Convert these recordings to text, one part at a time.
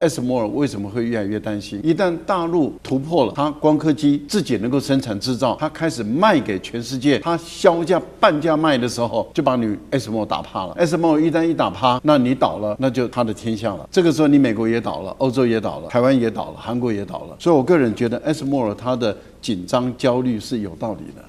ASML 为什么会越来越担心？一旦大陆突破了它光刻机自己能够生产制造，它开始卖给全世界，它销价半价卖的时候，就把你 ASML 打趴了。ASML 一打趴，那你倒了，那就他的天下了。这个时候你美国也倒了，欧洲也倒了，台湾也倒了，韩国也倒了。所以我个人觉得 ASML 它的紧张焦虑是有道理的。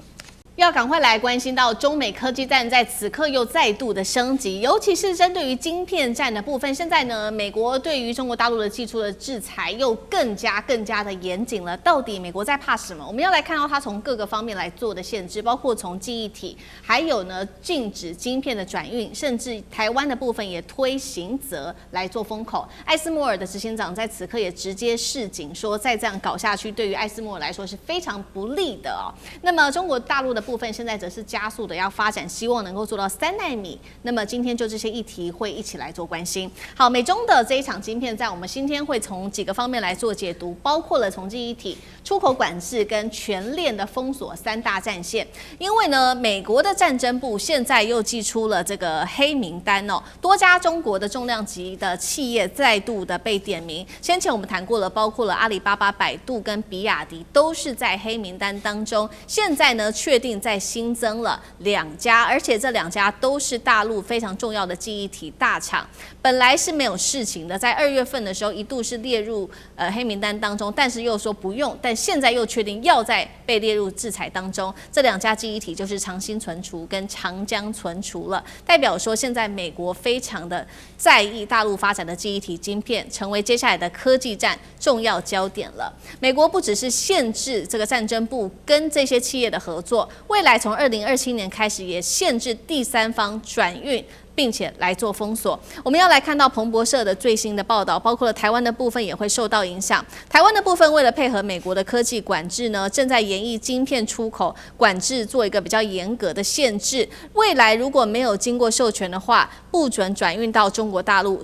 要赶快来关心到中美科技战在此刻又再度的升级，尤其是针对于晶片战的部分。现在呢，美国对于中国大陆的寄出的制裁又更加的严谨了。到底美国在怕什么？我们要来看到它从各个方面来做的限制，包括从记忆体，还有呢禁止晶片的转运，甚至台湾的部分也推刑责来做封口。艾斯摩尔的执行长在此刻也直接示警说，再这样搞下去，对于艾斯摩尔来说是非常不利的哦。那么中国大陆的部分现在则是加速的要发展，希望能够做到3奈米。那么今天就这些议题会一起来做关心。好，美中的这一场晶片战，我们今天会从几个方面来做解读，包括了从记忆体、出口管制跟全链的封锁3大战线。因为呢，美国的战争部现在又祭出了这个黑名单哦，多家中国的重量级的企业再度的被点名。先前我们谈过了，包括了阿里巴巴、百度跟比亚迪都是在黑名单当中。现在呢，确定在新增了2家，而且这2家都是大陆非常重要的记忆体大厂。本来是没有事情的，在2月份的时候一度是列入黑名单当中，但是又说不用，但现在又确定要再被列入制裁当中。这2家记忆体就是长兴存储跟长江存储了，代表说现在美国非常的在意大陆发展的记忆体晶片，成为接下来的科技战重要焦点了。美国不只是限制这个战争部跟这些企业的合作，未来从2027年开始也限制第三方转运，并且来做封锁。我们要来看到彭博社的最新的报道，包括了台湾的部分也会受到影响。台湾的部分为了配合美国的科技管制呢，正在研议晶片出口管制，做一个比较严格的限制。未来如果没有经过授权的话，不准转运到中国大陆。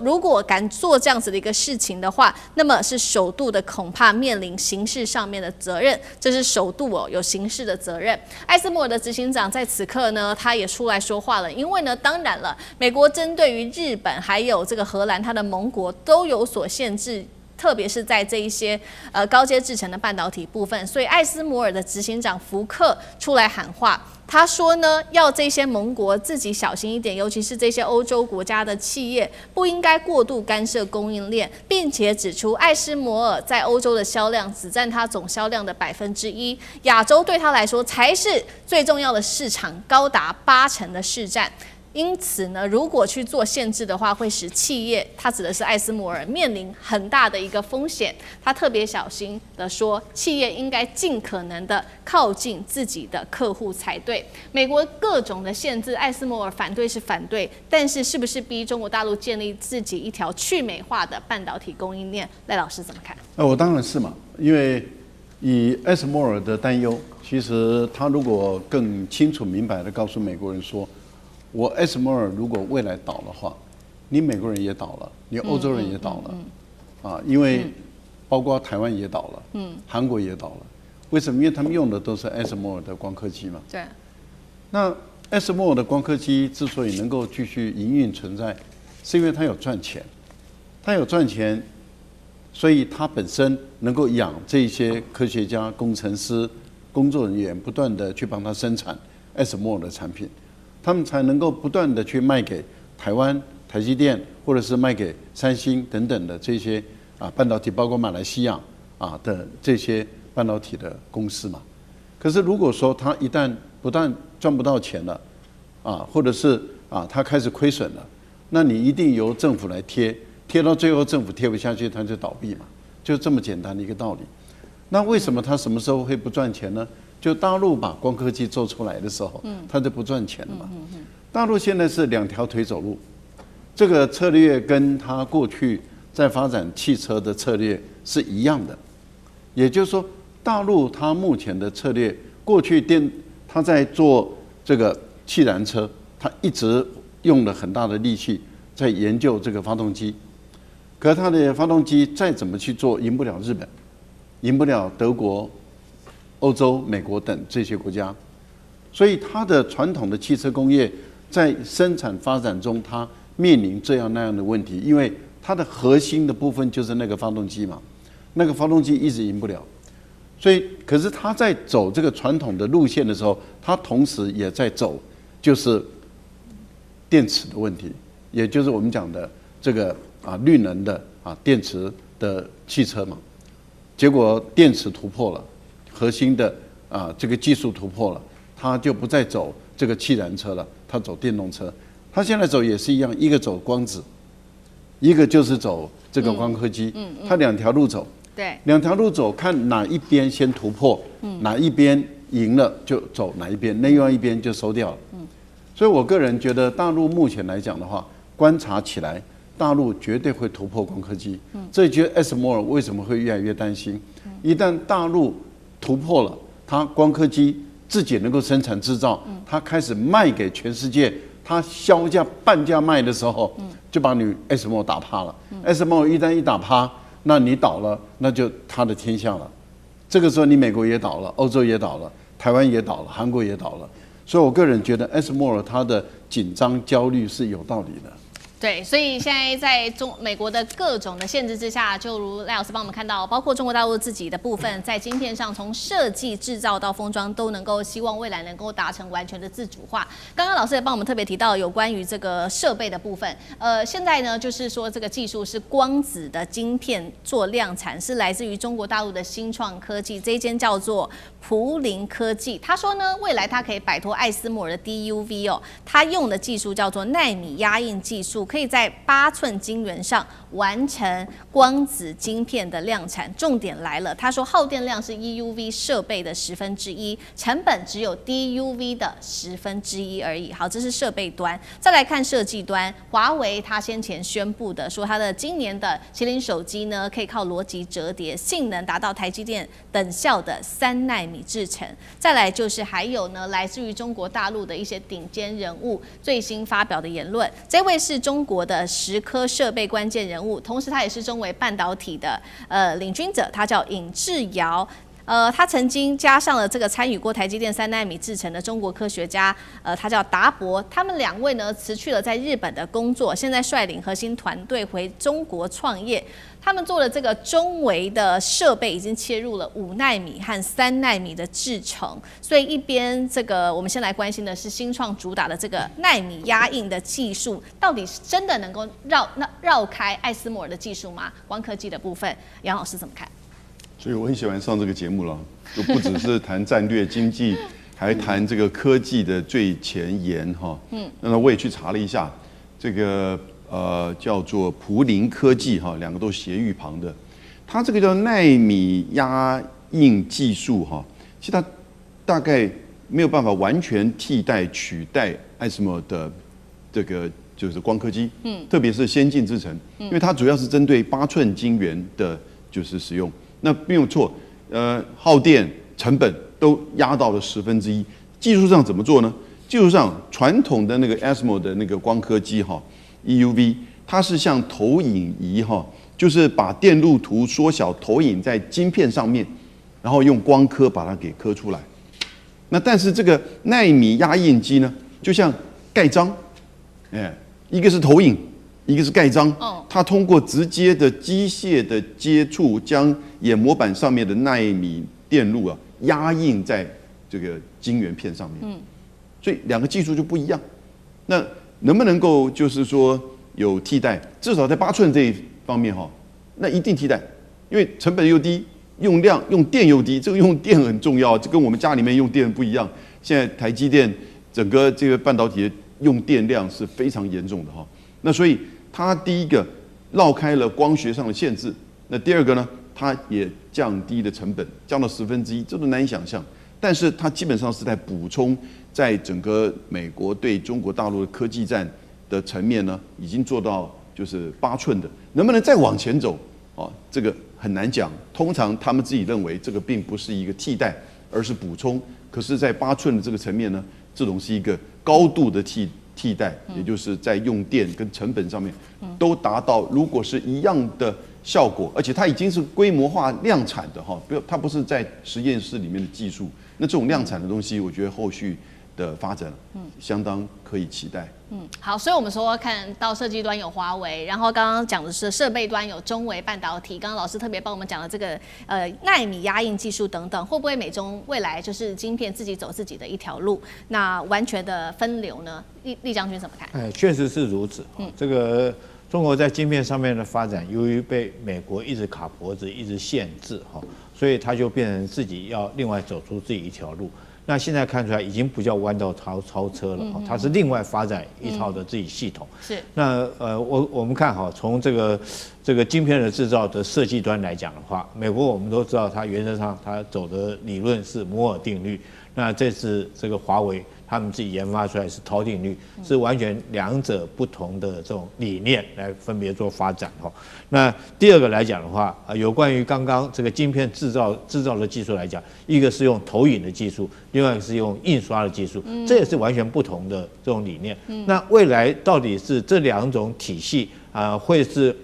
如果敢做这样子的一个事情的话，那么是首度的恐怕面临刑事上面的责任，这是首度哦，有刑事的责任。艾斯摩尔的执行长在此刻呢，他也出来说话了，因为呢，当然了，美国针对于日本还有这个荷兰，它的盟国都有所限制。特别是在这一些高阶制程的半导体部分，所以艾斯摩尔的执行长福克出来喊话，他说呢，要这些盟国自己小心一点，尤其是这些欧洲国家的企业，不应该过度干涉供应链，并且指出艾斯摩尔在欧洲的销量只占它总销量的1%，亚洲对他来说才是最重要的市场，高达80%的市占。因此呢，如果去做限制的话，会使企业，它指的是艾斯摩尔，面临很大的一个风险。他特别小心的说，企业应该尽可能的靠近自己的客户才对。美国各种的限制，艾斯摩尔反对是反对，但是是不是逼中国大陆建立自己一条去美化的半导体供应链？赖老师怎么看？我当然是嘛，因为以艾斯摩尔的担忧，其实他如果更清楚明白的告诉美国人说，我艾斯摩尔如果未来倒的话，你美国人也倒了，你欧洲人也倒了，因为包括台湾也倒了，韩国也倒了。为什么？因为他们用的都是艾斯摩尔的光刻机嘛。对。那艾斯摩尔的光刻机之所以能够继续营运存在，是因为它有赚钱，它有赚钱，所以它本身能够养这些科学家、工程师、工作人员，不断的去帮他生产艾斯摩尔的产品。他们才能够不断的去卖给台湾、台积电，或者是卖给三星等等的这些半导体，包括马来西亚的这些半导体的公司嘛。可是如果说他一旦不但赚不到钱了，或者是他开始亏损了，那你一定由政府来贴到最后政府贴不下去，他就倒闭嘛，就这么简单的一个道理。那为什么他什么时候会不赚钱呢？就大陆把光刻机做出来的时候，它就不赚钱了嘛。大陆现在是2条腿走路，这个策略跟它过去在发展汽车的策略是一样的。也就是说，大陆它目前的策略，过去它在做这个汽燃车，它一直用了很大的力气在研究这个发动机，可它的发动机再怎么去做，赢不了日本，赢不了德国、欧洲、美国等这些国家，所以它的传统的汽车工业在生产发展中，它面临这样那样的问题，因为它的核心的部分就是那个发动机嘛，那个发动机一直赢不了，所以可是它在走这个传统的路线的时候，它同时也在走就是电池的问题，也就是我们讲的这个绿能的电池的汽车嘛，结果电池突破了，核心的这个技术突破了，它就不再走这个汽燃车了，它走电动车。它现在走也是一样，一个走光子，一个就是走这个光刻机，它2条路走，对，2条路走，看哪一边先突破，哪一边赢了就走哪一边，另外一边就收掉了。所以我个人觉得，大陆目前来讲的话，观察起来，大陆绝对会突破光刻机。这就ASML为什么会越来越担心？一旦大陆突破了，它光刻机自己能够生产制造，它开始卖给全世界，它销价半价卖的时候，就把你 ASML 打趴了。ASML 一旦一打趴，那你倒了，那就他的天下了。这个时候你美国也倒了，欧洲也倒了，台湾也倒了，韩国也倒了。所以我个人觉得 ASML 它的紧张焦虑是有道理的。对，所以现在在美国的各种的限制之下，就如赖老师帮我们看到，包括中国大陆自己的部分，在晶片上从设计、制造到封装，都能够希望未来能够达成完全的自主化。刚刚老师也帮我们特别提到有关于这个设备的部分，现在呢就是说这个技术是光子的晶片做量产，是来自于中国大陆的新创科技，这一间叫做普林科技。他说呢，未来它可以摆脱艾斯摩尔的 DUV 哦，它用的技术叫做纳米压印技术。可以在8寸晶圆上完成光子晶片的量产。重点来了，他说耗电量是 EUV 设备的1/10，成本只有 DUV 的1/10而已。好，这是设备端。再来看设计端，华为他先前宣布的说，它的今年的麒麟手机呢，可以靠逻辑折叠，性能达到台积电等效的3奈米制程。再来就是还有呢，来自于中国大陆的一些顶尖人物最新发表的言论。这位是中国的10颗设备关键人物，同时他也是中微半导体的领军者，他叫尹志尧。他曾经加上了这个参与过台积电3奈米制程的中国科学家，他叫达博。他们2位呢辞去了在日本的工作，现在率领核心团队回中国创业。他们做了这个中微的设备，已经切入了5奈米和3奈米的制程。所以一边这个我们先来关心的是新创主打的这个奈米压印的技术，到底是真的能够绕开艾斯摩尔的技术吗？光科技的部分，杨老师怎么看？所以我很喜欢上这个节目了，就不只是谈战略经济，还谈这个科技的最前沿哈。那我也去查了一下，这个叫做普林科技哈，2个都斜玉旁的，它这个叫奈米压印技术哈，其实它大概没有办法完全取代艾斯摩尔的这个就是光刻机，特别是先进制程，因为它主要是针对8寸晶圆的，就是使用。那没有错，耗电成本都压到了1/10。技术上怎么做呢？技术上传统的那个 ASML 的那个光刻机哈 ，EUV， 它是像投影仪哈，就是把电路图缩小投影在晶片上面，然后用光刻把它给刻出来。那但是这个奈米压印机呢，就像盖章，一个是投影，一个是盖章。它通过直接的机械的接触，将眼模板上面的奈米电路压印在这个晶圆片上面。所以2个技术就不一样。那能不能够就是说有替代？至少在8寸这一方面哈，那一定替代，因为成本又低，用电又低。这个用电很重要，这跟我们家里面用电不一样。现在台积电整个这个半导体的用电量是非常严重的哈。那所以它第一个绕开了光学上的限制，那第2个呢，它也降低了成本，降到1/10，这都难以想象。但是它基本上是在补充，在整个美国对中国大陆的科技战的层面呢，已经做到就是8寸的，能不能再往前走？这个很难讲。通常他们自己认为这个并不是一个替代，而是补充。可是，在8寸的这个层面呢，这种是一个高度的替代，也就是在用电跟成本上面都达到，如果是一样的效果，而且它已经是规模化量产的哈，它不是在实验室里面的技术。那这种量产的东西，我觉得后续的发展，相当可以期待。好，所以我们说看到设计端有华为，然后刚刚讲的是设备端有中微半导体，刚刚老师特别帮我们讲了这个奈米压印技术等等，会不会美中未来就是晶片自己走自己的一条路，那完全的分流呢？厉将军怎么看？确实是如此。这个中国在晶片上面的发展，由于被美国一直卡脖子、一直限制所以它就变成自己要另外走出自己一条路。那现在看出来已经不叫弯道超车了，它是另外发展一套的自己系统。是。那我们看从这个晶片的制造的设计端来讲的话，美国我们都知道，它原则上它走的理论是摩尔定律。那这次这个华为他们自己研发出来是陶定律，是完全两者不同的这种理念来分别做发展那第二个来讲的话，有关于刚刚这个晶片制造的技术来讲，一个是用投影的技术，另外一个是用印刷的技术，这也是完全不同的这种理念。那未来到底是这两种体系会是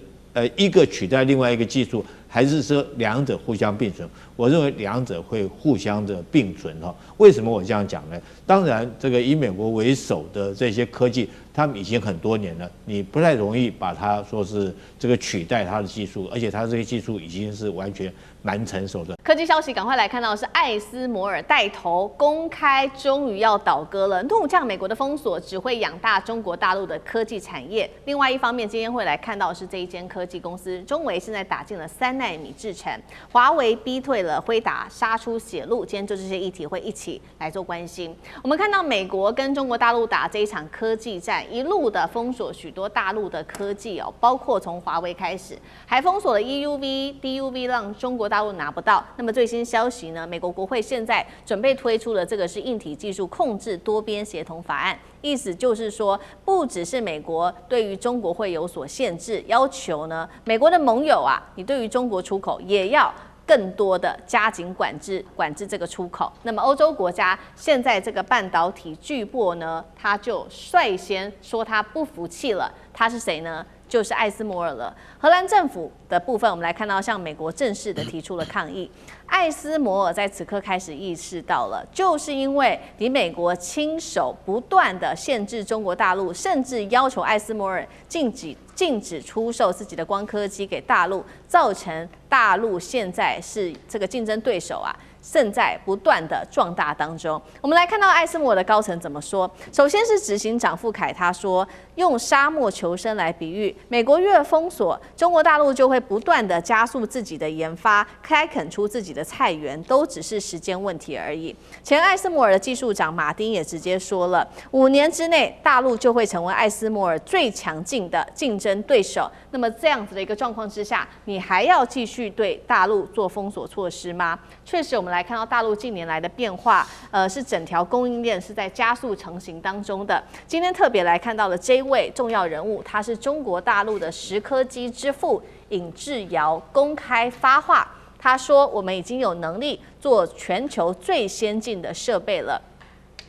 一个取代另外一个技术，还是说两者互相并存？我认为两者会互相的并存为什么我这样讲呢？当然，这个以美国为首的这些科技，他们已经很多年了，你不太容易把它说是这个取代它的技术，而且它这个技术已经是完全蛮成熟的。科技消息，赶快来看到的是艾斯摩尔带头公开，终于要倒戈了，怒呛美国的封锁只会养大中国大陆的科技产业。另外一方面，今天会来看到的是这一间科技公司中微现在打进了3奈米制程，华为逼退了辉达，杀出血路。今天就这些议题会一起来做关心。我们看到美国跟中国大陆打这一场科技战，一路的封锁许多大陆的科技包括从华为开始，还封锁了 EUV、DUV， 让中国大陆拿不到。那么最新消息呢？美国国会现在准备推出了这个是硬体技术控制多边协同法案，意思就是说，不只是美国对于中国会有所限制，要求呢美国的盟友你对于中国出口也要更多的加紧管制这个出口。那么欧洲国家现在这个半导体巨擘呢，他就率先说他不服气了。他是谁呢？就是艾斯摩尔了。荷兰政府的部分，我们来看到，向美国正式的提出了抗议。艾斯摩尔在此刻开始意识到了，就是因为你美国亲手不断的限制中国大陆，甚至要求艾斯摩尔禁止出售自己的光刻机给大陆，造成大陆现在是这个竞争对手正在不断的壮大当中。我们来看到艾斯摩尔的高层怎么说。首先是执行长傅凯，他说用沙漠求生来比喻，美国越封锁，中国大陆就会不断的加速自己的研发，开垦出自己的菜园，都只是时间问题而已。前艾斯摩尔的技术长马丁也直接说了，5年之内大陆就会成为艾斯摩尔最强劲的竞争对手。那么这样子的一个状况之下，你还要继续对大陆做封锁措施吗？确实，我们来看到大陆近年来的变化，是整条供应链是在加速成型当中的。今天特别来看到的这一位重要人物，他是中国大陆的蚀刻机之父尹志尧公开发话，他说：“我们已经有能力做全球最先进的设备了。”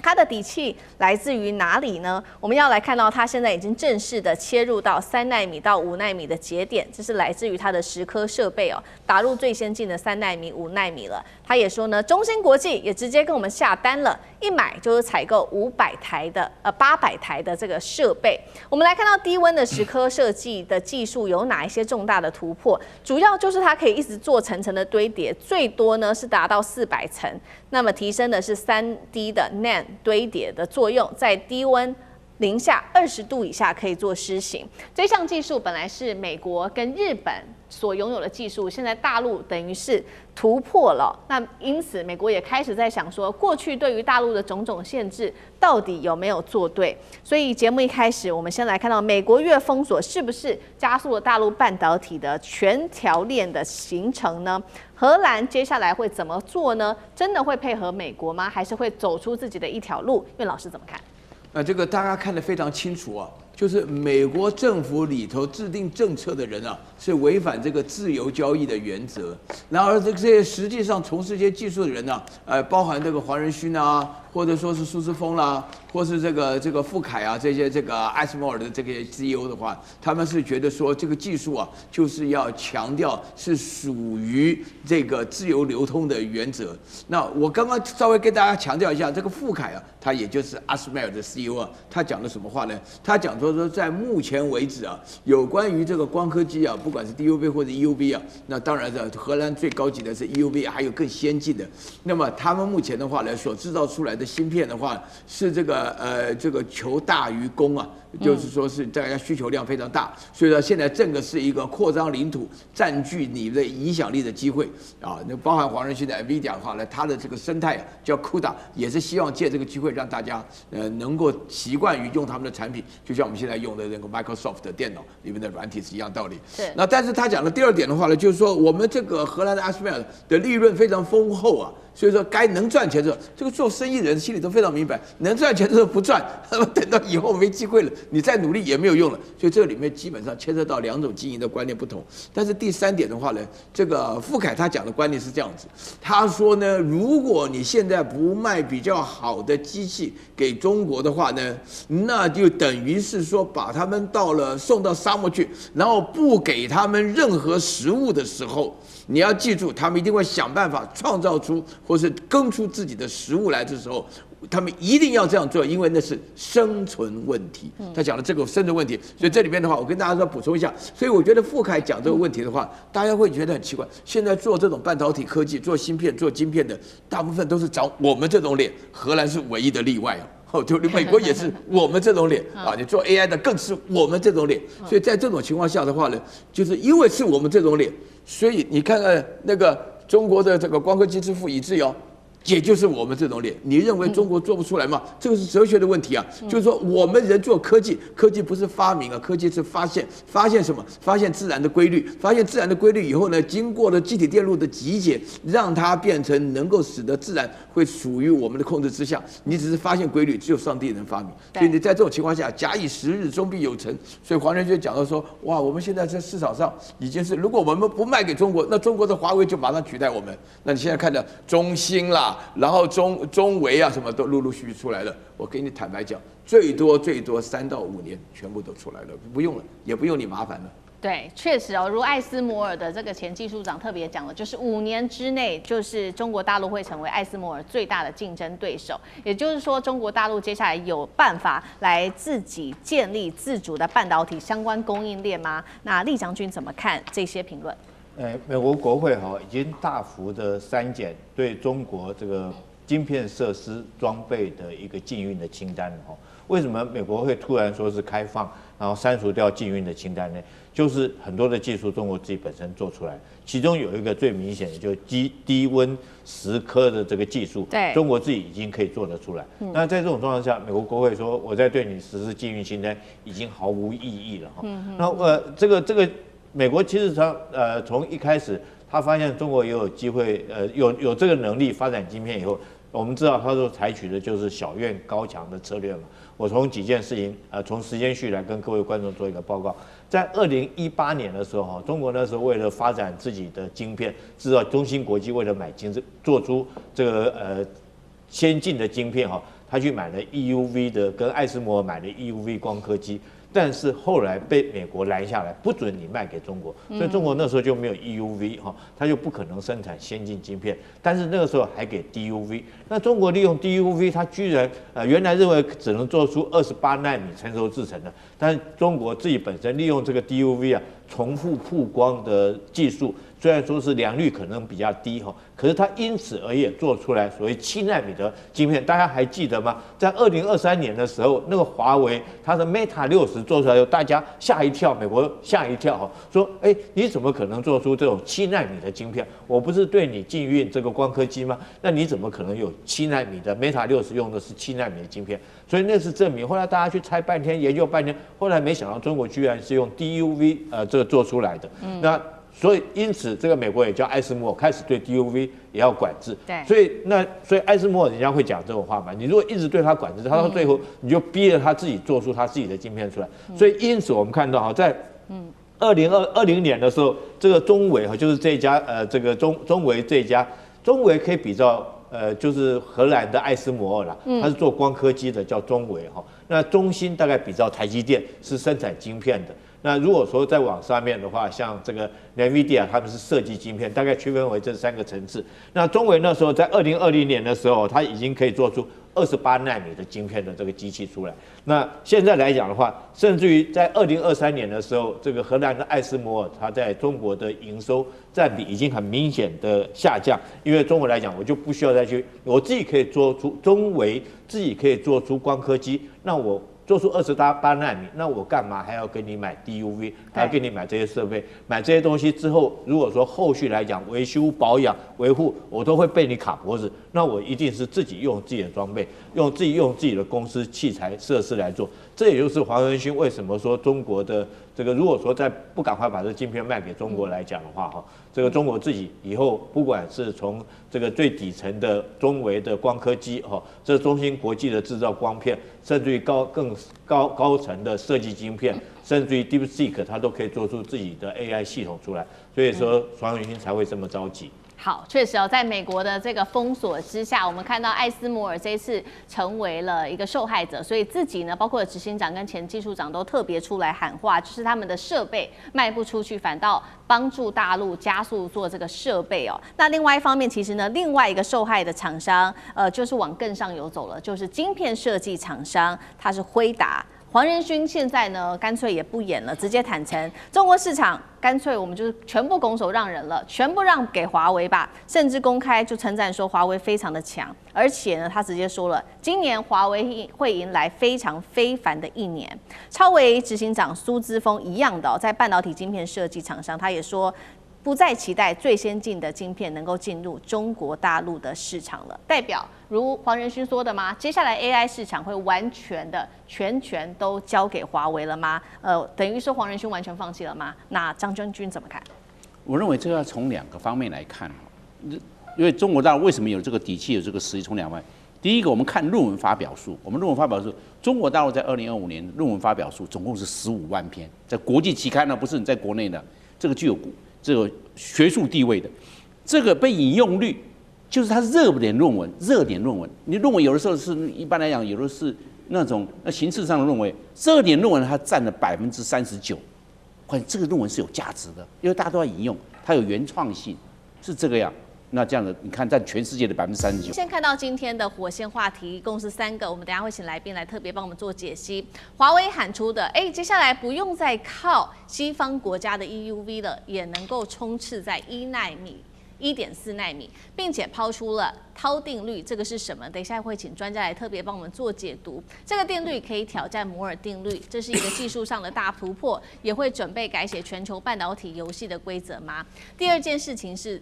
他的底气来自于哪里呢？我们要来看到，他现在已经正式的切入到3奈米到5奈米的节点，这是来自于他的蚀刻设备打入最先进的3奈米、5奈米了。他也说呢，中芯国际也直接跟我们下单了，一买就是采购800台的这个设备。我们来看到低温的蚀刻设计的技术有哪一些重大的突破？主要就是它可以一直做层层的堆叠，最多呢是达到400层。那么提升的是3D 的 NAND 堆叠的作用，在低温-20度以下可以做施行。这项技术本来是美国跟日本所拥有的技术，现在大陆等于是突破了。那因此，美国也开始在想说，过去对于大陆的种种限制到底有没有做对？所以节目一开始，我们先来看到美国越封锁，是不是加速了大陆半导体的全条链的形成呢？荷兰接下来会怎么做呢？真的会配合美国吗？还是会走出自己的一条路？苑老师怎么看？这个大家看得非常清楚就是美国政府里头制定政策的人是违反这个自由交易的原则。然而这些实际上从事这些技术的人包含这个黄仁勋或者说是苏姿丰啦，或是这个富凯啊，这些这个艾斯摩尔的这个 CEO 的话，他们是觉得说这个技术啊，就是要强调是属于这个自由流通的原则。那我刚刚稍微跟大家强调一下，这个富凯啊，他也就是阿斯麦尔的 CEO 啊，他讲了什么话呢？他讲说在目前为止啊，有关于这个光刻机啊，不管是 DUV 或者 EUV 啊，那当然的，荷兰最高级的是 EUV， 还有更先进的。那么他们目前的话呢，所制造出来的芯片的话，是这个求大于供啊，就是说是大家需求量非常大，所以说现在这个是一个扩张领土、占据你的影响力的机会啊。那包含黄仁勋的 NVIDIA 的话呢，它的这个生态叫 CUDA， 也是希望借这个机会让大家能够习惯于用他们的产品，就像我们现在用的那个 Microsoft 的电脑里面的软体是一样道理。是。那但是他讲的第二点的话呢，就是说我们这个荷兰的 ASML 的利润非常丰厚啊。所以说，该能赚钱的时候，这个做生意人心里都非常明白，能赚钱的时候不赚，等到以后没机会了，你再努力也没有用了。所以这里面基本上牵涉到两种经营的观念不同。但是第三点的话呢，这个富凯他讲的观念是这样子，他说呢，如果你现在不卖比较好的机器给中国的话呢，那就等于是说把他们送到沙漠去，然后不给他们任何食物的时候。你要记住，他们一定会想办法创造出或是耕出自己的食物来的时候，他们一定要这样做，因为那是生存问题。他讲了这个生存问题，所以这里面的话，我跟大家说补充一下。所以我觉得富凯讲这个问题的话，大家会觉得很奇怪。现在做这种半导体科技、做芯片、做晶片的，大部分都是长我们这种脸，荷兰是唯一的例外啊。就美国也是我们这种脸啊，你做 AI 的更是我们这种脸。所以在这种情况下的话呢，就是因为是我们这种脸，所以你看看那个中国的这个光刻机之父以至尧，也就是我们这种脸。你认为中国做不出来吗？这个是哲学的问题啊。就是说我们人做科技，科技不是发明啊，科技是发现。发现什么？发现自然的规律。发现自然的规律以后呢，经过了机体电路的集结，让它变成能够使得自然会属于我们的控制之下。你只是发现规律，只有上帝能发明。所以你在这种情况下，假以时日，终必有成。所以黄仁勋讲到说，哇，我们现在在市场上已经是，如果我们不卖给中国，那中国的华为就马上取代我们。那你现在看到中兴啦，然后中微啊，什么都陆陆续续出来了。我给你坦白讲，最多3到5年，全部都出来了，不用了，也不用你麻烦了。对，确实哦，如艾斯摩尔的这个前技术长特别讲了，就是5年之内，就是中国大陆会成为艾斯摩尔最大的竞争对手。也就是说，中国大陆接下来有办法来自己建立自主的半导体相关供应链吗？那厉将军怎么看这些评论？美国国会已经大幅的删减对中国这个晶片设施装备的一个禁运的清单了。为什么美国会突然说是开放，然后删除掉禁运的清单呢？就是很多的技术中国自己本身做出来，其中有一个最明显的，就是低温蚀刻的这个技术，对，中国自己已经可以做得出来。那在这种状况下，美国国会说我在对你实施禁运清单已经毫无意义了。那这个美国其实从一开始他发现中国也有机会，有这个能力发展晶片以后。我们知道，他说采取的就是小院高墙的策略嘛。我从几件事情，从时间序来跟各位观众做一个报告。在2018年的时候，中国那时候为了发展自己的晶片，知道中芯国际为了买做出这个先进的晶片他去买了 EUV 的，跟艾斯摩尔买了 EUV 光刻机。但是后来被美国拦下来，不准你卖给中国，所以中国那时候就没有 EUV 它就不可能生产先进晶片。但是那个时候还给 DUV， 那中国利用 DUV， 它居然原来认为只能做出28奈米成熟制程的，但是中国自己本身利用这个 DUV 重复曝光的技术，虽然说是良率可能比较低可是它因此而也做出来所谓7奈米的晶片。大家还记得吗？在2023年的时候，那个华为它的 Mate 60做出来以后，大家吓一跳，美国吓一跳说你怎么可能做出这种7奈米的晶片？我不是对你禁运这个光刻机吗？那你怎么可能有7奈米的 Mate 60用的是7奈米的晶片？所以那是证明。后来大家去猜半天，研究半天，后来没想到中国居然是用 DUV 这个做出来的。那所以因此这个美国也叫艾斯摩尔开始对 DUV 也要管制。对。所以艾斯摩尔人家会讲这种话嘛？你如果一直对他管制，他到最后你就逼着他自己做出他自己的晶片出来。所以因此我们看到在2020年的时候，这个中微就是这一家这个中微这一家，中微可以比照就是荷兰的艾斯摩尔啦，它是做光刻机的，叫中微哈。那中芯大概比照台积电是生产晶片的。那如果说再往上面的话，像这个 NVIDIA 他们是设计晶片，大概区分为这3个层次。那中微那时候在2020年的时候，它已经可以做出28奈米的晶片的这个机器出来。那现在来讲的话，甚至于在2023年的时候，这个荷兰的艾斯摩尔，它在中国的营收占比已经很明显的下降。因为中国来讲，我就不需要再去，我自己可以做出中微，自己可以做出光刻机，那我做出28奈米，那我干嘛还要跟你买 DUV， 还要跟你买这些设备？买这些东西之后，如果说后续来讲维修、保养、维护，我都会被你卡脖子，那我一定是自己用自己的装备，用自己的公司器材设施来做。这也就是黄仁勋为什么说中国的这个，如果说再不赶快把这晶片卖给中国来讲的话，哈，这个中国自己以后不管是从这个最底层的中微的光刻机，哈，这中芯国际的制造光片，甚至于更高层的设计晶片，甚至于 DeepSeek 它都可以做出自己的 AI 系统出来。所以说黄仁勋才会这么着急。好，确实哦，在美国的这个封锁之下，我们看到艾斯摩尔这一次成为了一个受害者，所以自己呢，包括执行长跟前技术长都特别出来喊话，就是他们的设备卖不出去，反倒帮助大陆加速做这个设备哦。那另外一方面，其实呢，另外一个受害的厂商，就是往更上游走了，就是晶片设计厂商，它是辉达。黄仁勋现在呢，干脆也不演了，直接坦诚中国市场，干脆我们就是全部拱手让人了，全部让给华为吧，甚至公开就称赞说华为非常的强，而且呢，他直接说了，今年华为会迎来非常非凡的一年。超微执行长苏姿丰一样的哦，在半导体晶片设计厂商，他也说，不再期待最先进的晶片能够进入中国大陆的市场了，代表如黄仁勋说的吗？接下来 AI 市场会完全的全权都交给华为了吗？等于说黄仁勋完全放弃了吗？那张将军怎么看？我认为这要从2个方面来看，因为中国大陆为什么有这个底气、有这个实力，从2方面。第一个，我们看论文发表数，我们论文发表数，中国大陆在2025年论文发表数总共是15万篇，在国际期刊呢，不是你在国内的，这个具有这个学术地位的，这个被引用率就是它热点论文。你论文有的时候是一般来讲，有的是那种形式上的论文，热点论文它占了39%，这个论文是有价值的，因为大家都要引用，它有原创性，是这个样。那这样的，你看占全世界的39%。先看到今天的火线话题，一共是3个，我们等一下会请来宾来特别帮我们做解析。华为喊出的，接下来不用再靠西方国家的 EUV 了，也能够冲刺在1奈米。1.4奈米，并且抛出了涛定律，这个是什么？等一下会请专家来特别帮我们做解读。这个定律可以挑战摩尔定律，这是一个技术上的大突破，也会准备改写全球半导体游戏的规则吗？第二件事情是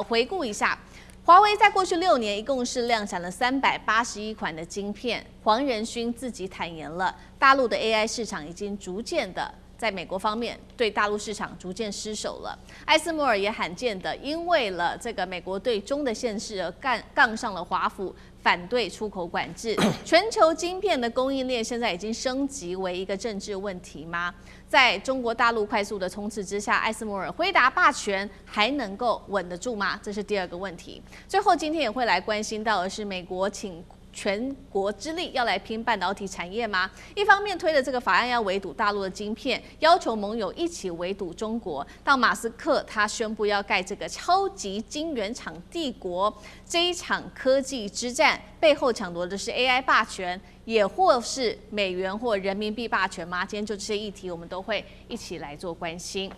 回顾一下。华为在过去6年一共是量产了381款的晶片。黄仁勋自己坦言了，大陆的 AI 市场已经逐渐的在美国方面对大陆市场逐渐失守了。艾斯摩尔也罕见的因为了这个美国对中的限制而杠上了华府，反对出口管制。全球晶片的供应链现在已经升级为一个政治问题吗？在中国大陆快速的冲刺之下，艾斯摩尔辉达霸权还能够稳得住吗？这是第2个问题。最后今天也会来关心到的是，美国请全国之力要来拼半导体产业吗？一方面推了这个法案要围堵大陆的晶片，要求盟友一起围堵中国。到马斯克他宣布要盖这个超级晶圆厂帝国，这一场科技之战背后抢夺的是 AI 霸权，也或是美元或人民币霸权吗？今天就这些议题，我们都会一起来做关心。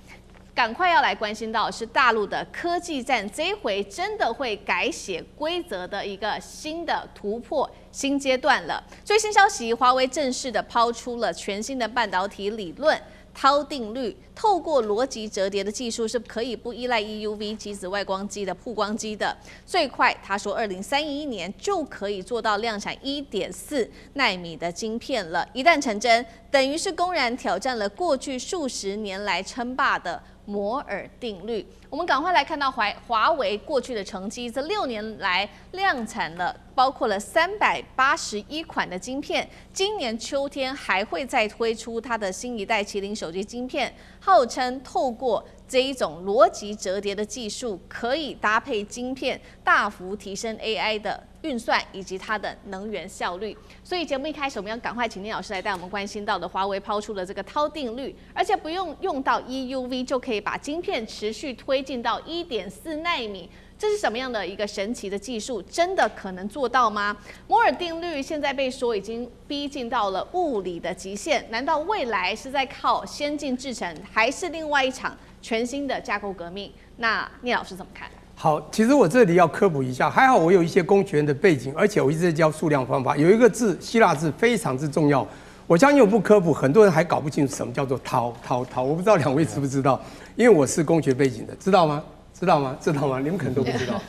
赶快要来关心到是大陆的科技战，这一回真的会改写规则的一个新的突破新阶段了。最新消息，华为正式的抛出了全新的半导体理论涛定律，透过逻辑折叠的技术是可以不依赖 EUV 极紫外光机的曝光机的。最快他说2031年就可以做到量产1.4奈米的晶片了。一旦成真，等于是公然挑战了过去数十年来称霸的摩尔定律。我们赶快来看到华为过去的成绩，这6年来量产了包括了381款的晶片，今年秋天还会再推出它的新一代麒麟手机晶片，号称透过这一种逻辑折叠的技术，可以搭配晶片，大幅提升 AI 的运算以及它的能源效率。所以节目一开始，我们要赶快请聂老师来带我们关心到的华为抛出的这个涛定律，而且不用用到 EUV 就可以把晶片持续推进到1.4奈米。这是什么样的一个神奇的技术？真的可能做到吗？摩尔定律现在被说已经逼近到了物理的极限，难道未来是在靠先进制程，还是另外一场全新的架构革命？那聂老师怎么看？好，其实我这里要科普一下，还好我有一些工学院的背景，而且我一直在教数量方法。有一个字，希腊字非常之重要，我相信我不科普，很多人还搞不清楚什么叫做涛。我不知道两位知不知道？因为我是工学背景的，知道吗？知道吗？你们可能都不知道。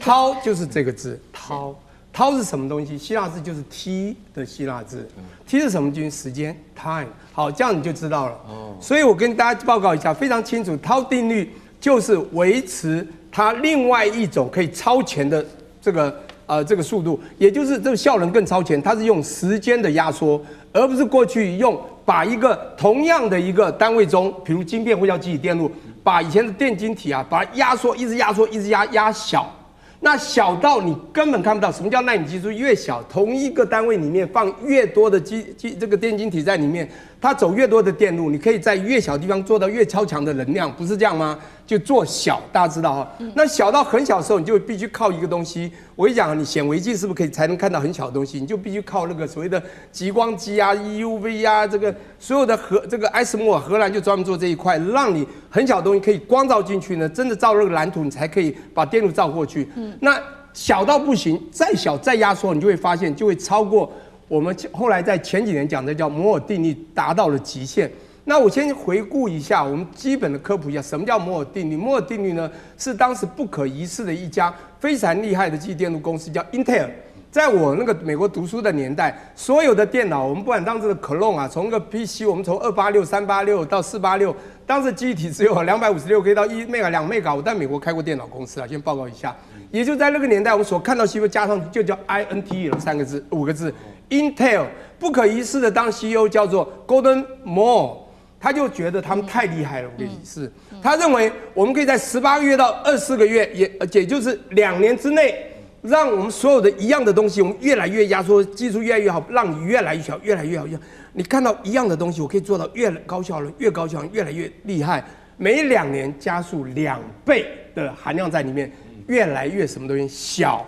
涛就是这个字，涛是什么东西？希腊字就是 T 的希腊字。T 是什么？就是时间 time。好，这样你就知道了。所以我跟大家报告一下，非常清楚，涛定律就是维持它另外一种可以超前的这个速度，也就是这个效能更超前，它是用时间的压缩，而不是过去用把一个同样的一个单位中，比如晶片或叫记忆电路，把以前的电晶体啊，把它压缩，一直压小，那小到你根本看不到。什么叫奈米技术？越小，同一个单位里面放越多的这个电晶体在里面，它走越多的电路，你可以在越小的地方做到越超强的能量，不是这样吗？就做小，大家知道哈。那小到很小的时候，你就必须靠一个东西。我跟你讲，你显微镜是不是可以才能看到很小的东西？你就必须靠那个所谓的极光机啊、EUV 啊，这个所有的这个艾斯莫尔荷兰就专门做这一块，让你很小的东西可以光照进去呢，真的照那个蓝图，你才可以把电路照过去。那小到不行，再小再压缩，你就会发现就会超过我们后来在前几年讲的叫摩尔定律达到了极限。那我先回顾一下，我们基本的科普一下，什么叫摩尔定律？摩尔定律呢，是当时不可一世的一家非常厉害的记忆电路公司，叫 Intel。在我那个美国读书的年代，所有的电脑，我们不管当时的 Clone 啊，从那个 PC， 我们从286、386到486，当时记忆体只有256 K 到1 Mega、2 Mega。我在美国开过电脑公司啊，先报告一下。也就在那个年代，我们所看到CEO加上就叫 INTEL 5个字 ，Intel 不可一世的当 CEO 叫做 Gordon Moore。他就觉得他们太厉害了，我跟你是，他认为我们可以在18个月到24个月，也就是2年之内，让我们所有的一样的东西，我们越来越压缩，技术越来越好，让你越来越小，越来越好。你看到一样的东西，我可以做到越高效能，越高效能，越来越厉害。每2年加速2倍的含量在里面，越来越什么东西小。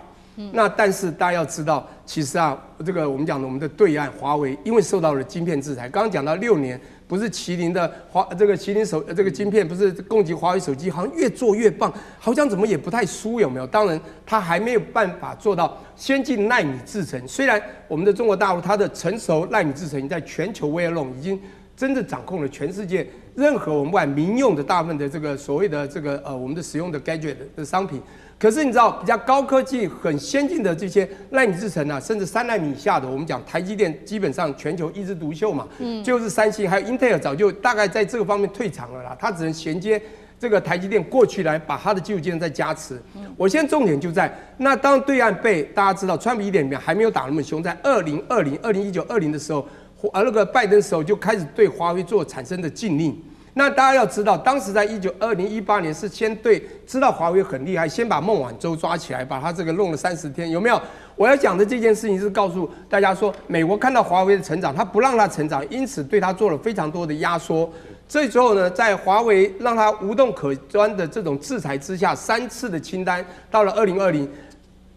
那但是大家要知道，其实啊，这个我们讲的我们的对岸华为，因为受到了晶片制裁，刚刚讲到6年。不是麒麟的麒麟这个晶片，不是供给华为手机，好像越做越棒，好像怎么也不太输，有没有？当然，它还没有办法做到先进奈米制程。虽然我们的中国大陆它的成熟奈米制程在全球 we alone 已经真的掌控了全世界任何我们不管民用的大部分的这个所谓的这个我们的使用的 gadget 的商品。可是你知道，比较高科技、很先进的这些奈米制程啊，甚至3奈米以下的，我们讲台积电基本上全球一枝独秀嘛，就是三星还有 Intel 早就大概在这个方面退场了啦，它只能衔接这个台积电过去来把它的技术技能再加持。我现在重点就在那，当对岸被大家知道，川普1.0里面还没有打那么凶，在2019、2020的时候，那个拜登时候就开始对华为做产生的禁令。那大家要知道，当时在2018年是先对知道华为很厉害，先把孟晚舟抓起来，把他这个弄了30天，有没有？我要讲的这件事情是告诉大家说，美国看到华为的成长，他不让它成长，因此对它做了非常多的压缩。这之后呢，在华为让它无洞可钻的这种制裁之下，3次的清单，到了2020，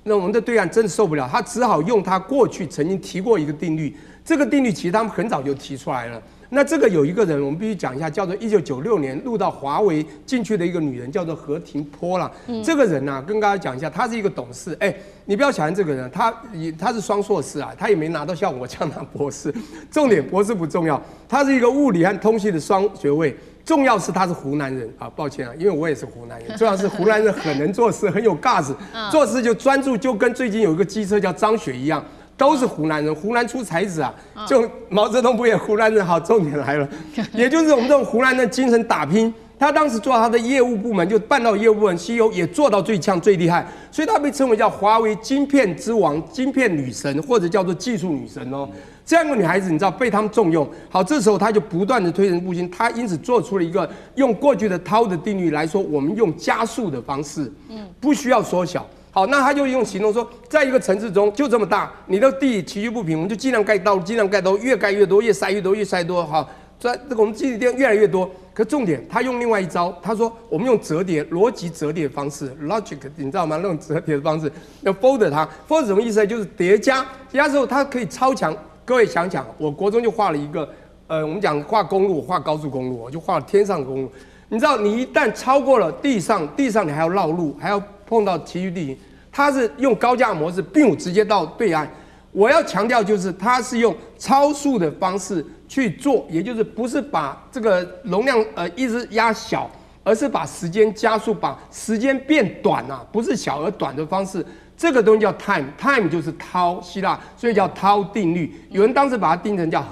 那我们的对岸真的受不了，他只好用他过去曾经提过一个定律，这个定律其实他们很早就提出来了。那这个有一个人，我们必须讲一下，叫做1996年入到华为进去的一个女人，叫做何庭波啦。这个人啊，跟大家讲一下，她是一个董事。你不要小看这个人，他是双硕士啊，他也没拿到像我这样拿博士。重点博士不重要，他是一个物理和通信的双学位。重要是他是湖南人啊，抱歉啊，因为我也是湖南人。重要是湖南人很能做事，很有 guts， 做事就专注，就跟最近有一个机车叫张雪一样。都是湖南人，湖南出才子啊！就毛泽东不也湖南人？好，重点来了，也就是我们这种湖南人精神打拼，他当时做他的业务部门，就半导体业务部门 CEO 也做到最强最厉害，所以他被称为叫华为晶片之王、晶片女神，或者叫做技术女神哦。这样一个女孩子，你知道被他们重用，好，这时候她就不断的推陈出新，她因此做出了一个用过去的涛的定律来说，我们用加速的方式，不需要缩小。好，那他就用行动说，在一个城市中就这么大，你的地崎岖不平，我们就尽量盖道路，尽量盖道路，越盖越多，越塞越多，越塞多。好，这我们基地店越来越多。可重点，他用另外一招，他说我们用折叠逻辑折叠的方式 ，logic， 你知道吗？那种折叠的方式，要 fold 它 ，fold 什么意思呢？就是叠加，叠加之后它可以超强。各位想想，我国中就画了一个，我们讲画公路，我画高速公路，我就画了天上的公路。你知道，你一旦超过了地上你还要绕路，还要碰到崎岖地形，它是用高架模式，并直接到对岸。我要强调就是，它是用超速的方式去做，也就是不是把这个容量一直压小，而是把时间加速，把时间变短啊，不是小而短的方式。这个东西叫 time 就是涛，希腊，所以叫涛定律。有人当时把它定成叫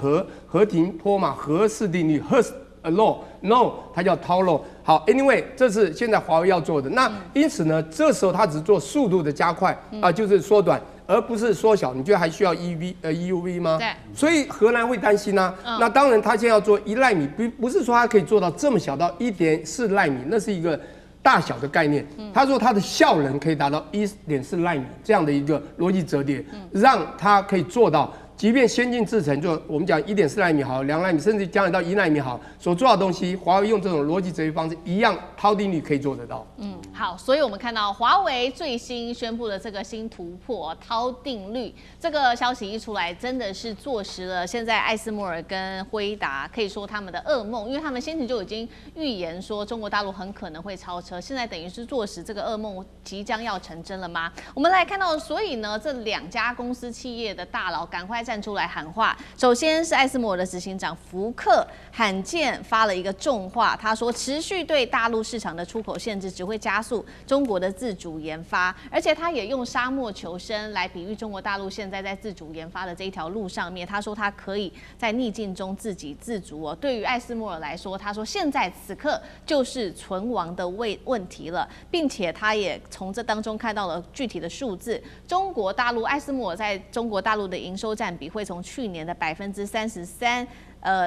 和停坡嘛，和氏定律 ，Hurst law，no， 它叫涛 law。好 ，anyway， 这是现在华为要做的。那因此呢，这时候它只做速度的加快啊，就是缩短，而不是缩小。你觉得还需要 EUV 吗？对。所以荷兰会担心啊。那当然，它现在要做1奈米，不是说它可以做到这么小到1.4奈米，那是一个大小的概念。他说它的效能可以达到1.4奈米这样的一个逻辑折叠，让它可以做到。即便先进制程，就我们讲1.4奈米好，2奈米，甚至将来到1奈米好，所做的东西，华为用这种逻辑折叠方式，一样涛定律可以做得到。好，所以我们看到华为最新宣布的这个新突破涛定律，这个消息一出来，真的是坐实了现在艾斯摩尔跟辉达可以说他们的噩梦，因为他们先前就已经预言说中国大陆很可能会超车，现在等于是坐实这个噩梦即将要成真了吗？我们来看到，所以呢，这2家公司企业的大佬赶快站出来喊话。首先是艾斯摩尔的执行长福克罕见发了一个重话，他说持续对大陆市场的出口限制只会加速中国的自主研发，而且他也用沙漠求生来比喻中国大陆现在在自主研发的这一条路上面，他说他可以在逆境中自给自足哦。对于艾斯摩尔来说，他说现在此刻就是存亡的问题了，并且他也从这当中看到了具体的数字，中国大陆艾斯摩尔在中国大陆的营收占比会从去年的33%。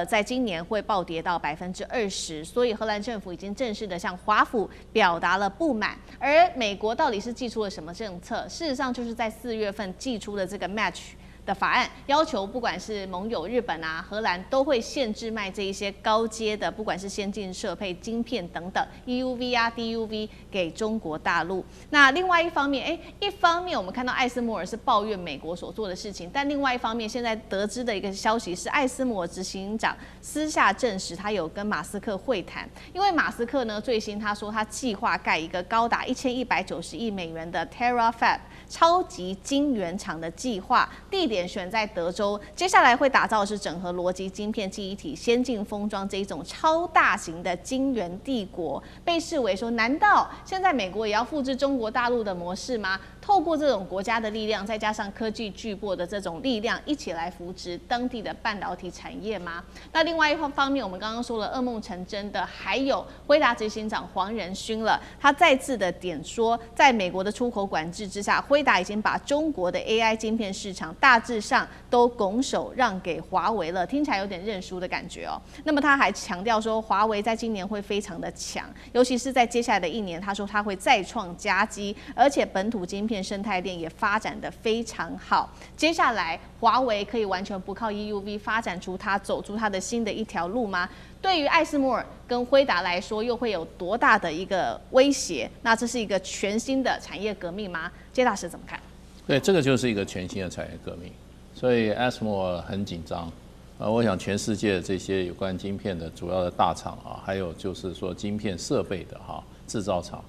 在今年会暴跌到20%，所以荷兰政府已经正式的向华府表达了不满。而美国到底是祭出了什么政策？事实上就是在4月份祭出的这个 Match 的法案，要求不管是盟友日本啊、荷兰都会限制卖这一些高阶的，不管是先进设备、晶片等等 EUV 啊、DUV 给中国大陆。那另外一方面，一方面我们看到艾斯摩尔是抱怨美国所做的事情，但另外一方面，现在得知的一个消息是，艾斯摩尔执行长私下证实他有跟马斯克会谈，因为马斯克呢最新他说他计划盖一个高达1190亿美元的 Terafab 超级晶圆厂的计划，地点选在德州，接下来会打造的是整合逻辑晶片、记忆体、先进封装这一种超大型的晶圆帝国，被视为说，难道现在美国也要复制中国大陆的模式吗？透过这种国家的力量，再加上科技巨擘的这种力量，一起来扶植当地的半导体产业吗？那另外一方面，我们刚刚说了噩梦成真的，还有辉达执行长黄仁勋了，他再次的点说，在美国的出口管制之下，辉达已经把中国的 AI 晶片市场大致上都拱手让给华为了，听起来有点认输的感觉哦。那么他还强调说，华为在今年会非常的强，尤其是在接下来的1年，他说他会再创佳绩，而且本土晶片生态链也发展得非常好。接下来，华为可以完全不靠 EUV 发展出走出它的新的一条路吗？对于艾斯摩尔跟辉达来说，又会有多大的一个威胁？那这是一个全新的产业革命吗？谢大师怎么看？对，这个就是一个全新的产业革命，所以艾斯摩尔很紧张。我想全世界这些有关晶片的主要的大厂啊，还有就是说晶片设备的制造厂，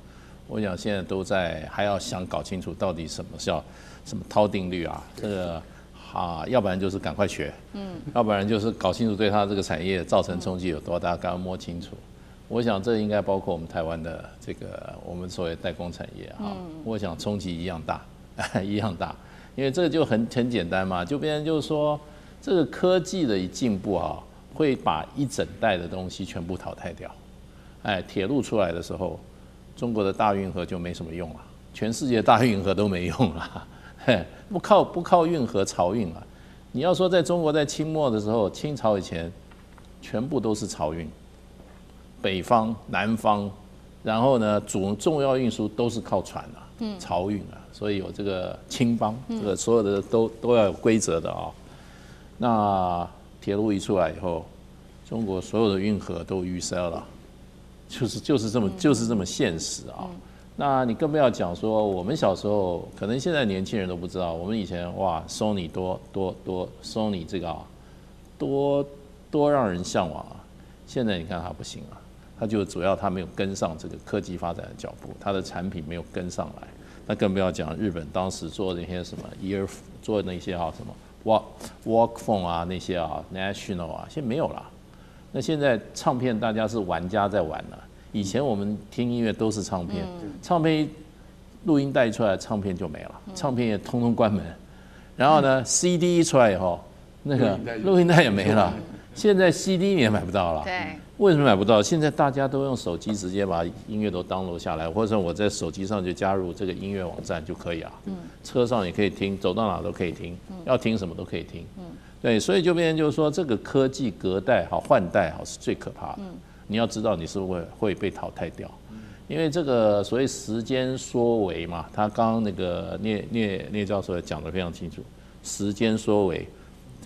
我想现在都还要想搞清楚到底什么叫什么涛定律啊，这个要不然就是赶快学，要不然就是搞清楚对它这个产业造成冲击有多大，刚刚摸清楚。我想这应该包括我们台湾的这个我们所谓代工产业我想冲击一样大，一样大，因为这个就很简单嘛，就变成就是说这个科技的一进步会把一整代的东西全部淘汰掉。铁路出来的时候，中国的大运河就没什么用了，全世界大运河都没用了，不靠运河漕运了。你要说在中国在清末的时候，清朝以前全部都是漕运，北方、南方，然后呢，重要运输都是靠船啊，漕运啊，所以有这个青帮，这个所有的都要有规则的啊。那铁路一出来以后，中国所有的运河都淤塞了。就是这么现实啊！那你更不要讲说，我们小时候可能现在年轻人都不知道，我们以前哇，Sony Sony 这个啊，多让人向往啊！现在你看它不行啊，它就主要它没有跟上这个科技发展的脚步，它的产品没有跟上来。那更不要讲日本当时做那些什么 做那些什么 Walkphone 啊那些National 啊，现在没有了。那现在唱片大家是玩家在玩了，以前我们听音乐都是唱片，唱片录音带出来，唱片就没了，唱片也通通关门。然后呢 ，CD 一出来以后，那个录音带也没了。现在 CD 你也买不到了。对。为什么买不到？现在大家都用手机直接把音乐都 download 下来，或者我在手机上就加入这个音乐网站就可以啊。车上也可以听，走到哪都可以听，要听什么都可以听。对，所以就变成就是说，这个科技隔代换代是最可怕的。你要知道你是会被淘汰掉，因为这个所谓时间缩微嘛，他刚刚那个聂教授也讲得非常清楚，时间缩微，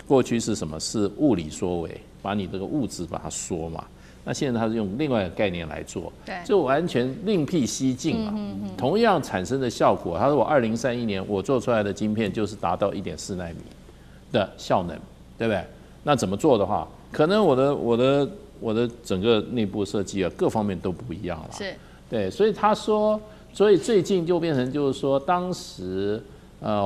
过去是什么？是物理缩微，把你这个物质把它缩嘛。那现在他是用另外一个概念来做，就完全另辟蹊径嘛。同样产生的效果，他说我2031年我做出来的晶片就是达到1.4奈米的效能，对不对？那怎么做的话，可能我的整个内部设计啊，各方面都不一样了。是，对，所以他说，所以最近就变成就是说，当时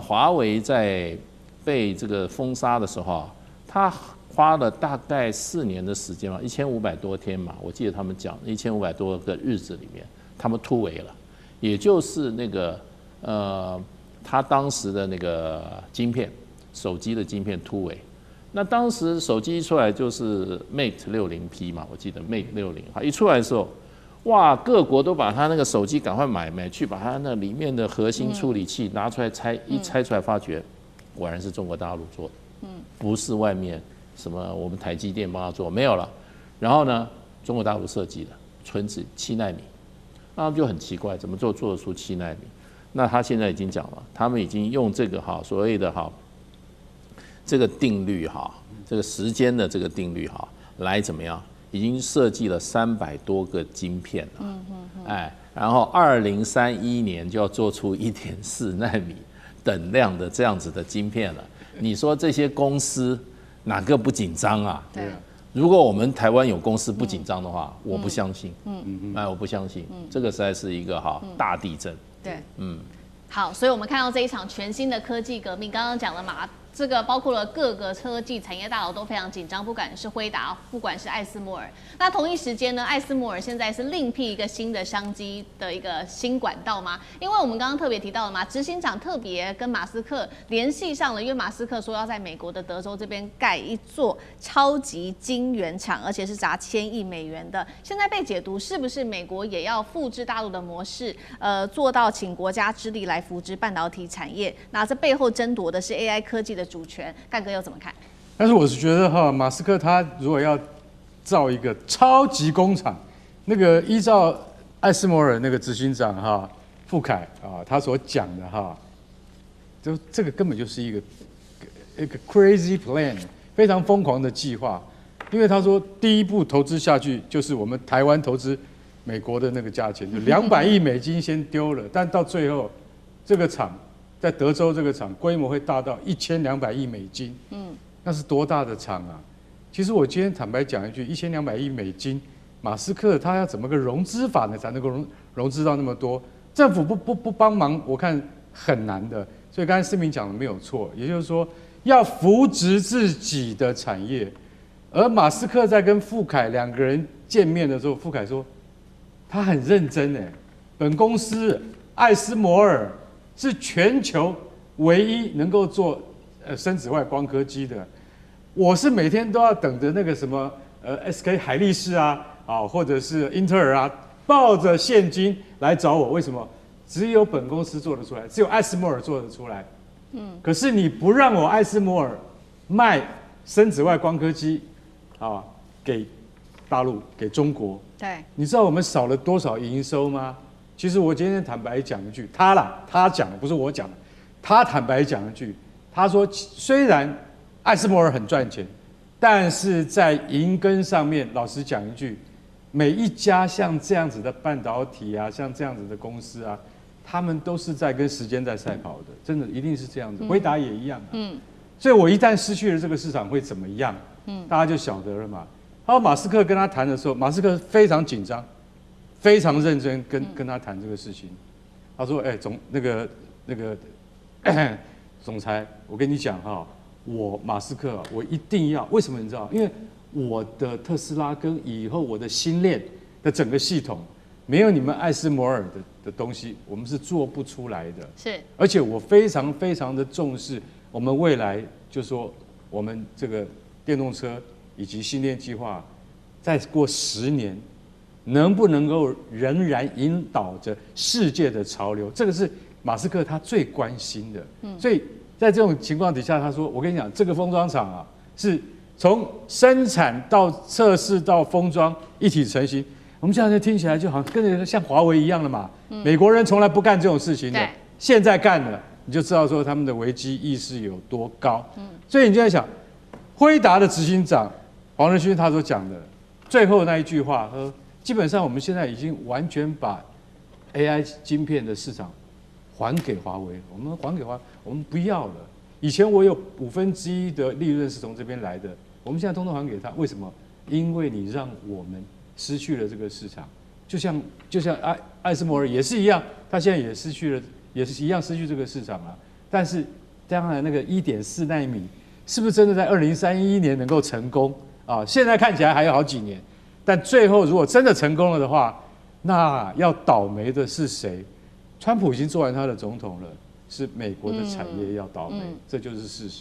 华为在被这个封杀的时候啊，他花了大概4年的时间嘛，1500多天嘛，我记得他们讲1500多个日子里面，他们突围了，也就是那个他当时的那个晶片，手机的晶片突围。那当时手机一出来就是 Mate 60P 嘛，我记得 Mate 60，一出来的时候，哇，各国都把他那个手机赶快买去，把他那里面的核心处理器拿出来拆，一拆出来发觉，果然是中国大陆做的，不是外面什么我们台积电帮他做，没有了。然后呢，中国大陆设计的，纯指7奈米，那他们就很奇怪，怎么做得出7奈米？那他现在已经讲了，他们已经用这个所谓的这个定律这个时间的这个定律来怎么样？已经设计了300多个晶片了，然后2031年就要做出1.4奈米等量的这样子的晶片了。你说这些公司哪个不紧张啊？对。如果我们台湾有公司不紧张的话，我不相信。我不相信，这个实在是一个大地震。对，好，所以我们看到这一场全新的科技革命，刚刚讲了嘛，这个包括了各个科技产业大佬都非常紧张，不管是辉达，不管是艾斯摩尔。那同一时间呢，艾斯摩尔现在是另辟一个新的商机的一个新管道吗？因为我们刚刚特别提到了嘛，执行长特别跟马斯克联系上了，因为马斯克说要在美国的德州这边盖一座超级晶圆厂，而且是砸1000亿美元的。现在被解读是不是美国也要复制大陆的模式，做到请国家之力来扶植半导体产业？那这背后争夺的是 AI 科技的主权，干哥又怎么看？但是我是觉得马斯克他如果要造一个超级工厂，那个依照艾斯摩尔那个执行长傅凯他所讲的就这个根本就是一个 crazy plan， 非常疯狂的计划。因为他说第一步投资下去就是我们台湾投资美国的那个价钱，就200亿美金先丢了，但到最后这个厂在德州这个厂规模会大到1200亿美金，那是多大的厂啊！其实我今天坦白讲一句，1200亿美金，马斯克他要怎么个融资法呢，才能够融资到那么多？政府不帮忙，我看很难的。所以刚才思明讲的没有错，也就是说要扶植自己的产业。而马斯克在跟傅凯两个人见面的时候，傅凯说他很认真本公司艾斯摩尔是全球唯一能够做深紫外光刻机的。我是每天都要等着那个什么SK 海力士啊，或者是英特尔啊，抱着现金来找我，为什么？只有本公司做得出来，只有艾斯摩尔做得出来。可是你不让我艾斯摩尔卖深紫外光刻机啊给大陆、给中国，对，你知道我们少了多少营收吗？其实我今天坦白讲一句，他讲的不是我讲的，他坦白讲一句，他说虽然艾斯摩尔很赚钱，但是在银根上面，老实讲一句，每一家像这样子的半导体啊，像这样子的公司啊，他们都是在跟时间在赛跑的，真的一定是这样子。辉达也一样所以我一旦失去了这个市场会怎么样？大家就晓得了嘛。然后马斯克跟他谈的时候，马斯克非常紧张，非常认真跟他谈这个事情。他说：“总裁，我跟你讲哈，我马斯克我一定要，为什么你知道？因为我的特斯拉跟以后我的星链的整个系统，没有你们艾斯摩尔的东西，我们是做不出来的。是，而且我非常非常的重视我们未来，就说我们这个电动车以及星链计划，再过10年，能不能够仍然引导着世界的潮流？这个是马斯克他最关心的。所以在这种情况底下，他说：我跟你讲，这个封装厂啊，是从生产到测试到封装一体成型。我们这样就听起来就好像跟着像华为一样的嘛。美国人从来不干这种事情的，现在干了，你就知道说他们的危机意识有多高。所以你就在想，辉达的执行长黄仁勋他所讲的最后那一句话，基本上我们现在已经完全把 AI 晶片的市场还给华为，我们还给华为，我们不要了。以前我有1/5的利润是从这边来的，我们现在通通还给他，为什么？因为你让我们失去了这个市场，就像艾斯摩尔也是一样，他现在也失去了，也是一样失去这个市场啊。但是当然那个1.4奈米是不是真的在2031年能够成功啊？现在看起来还有好几年，但最后如果真的成功了的话，那要倒霉的是谁？川普已经做完他的总统了，是美国的产业要倒霉，这就是事实。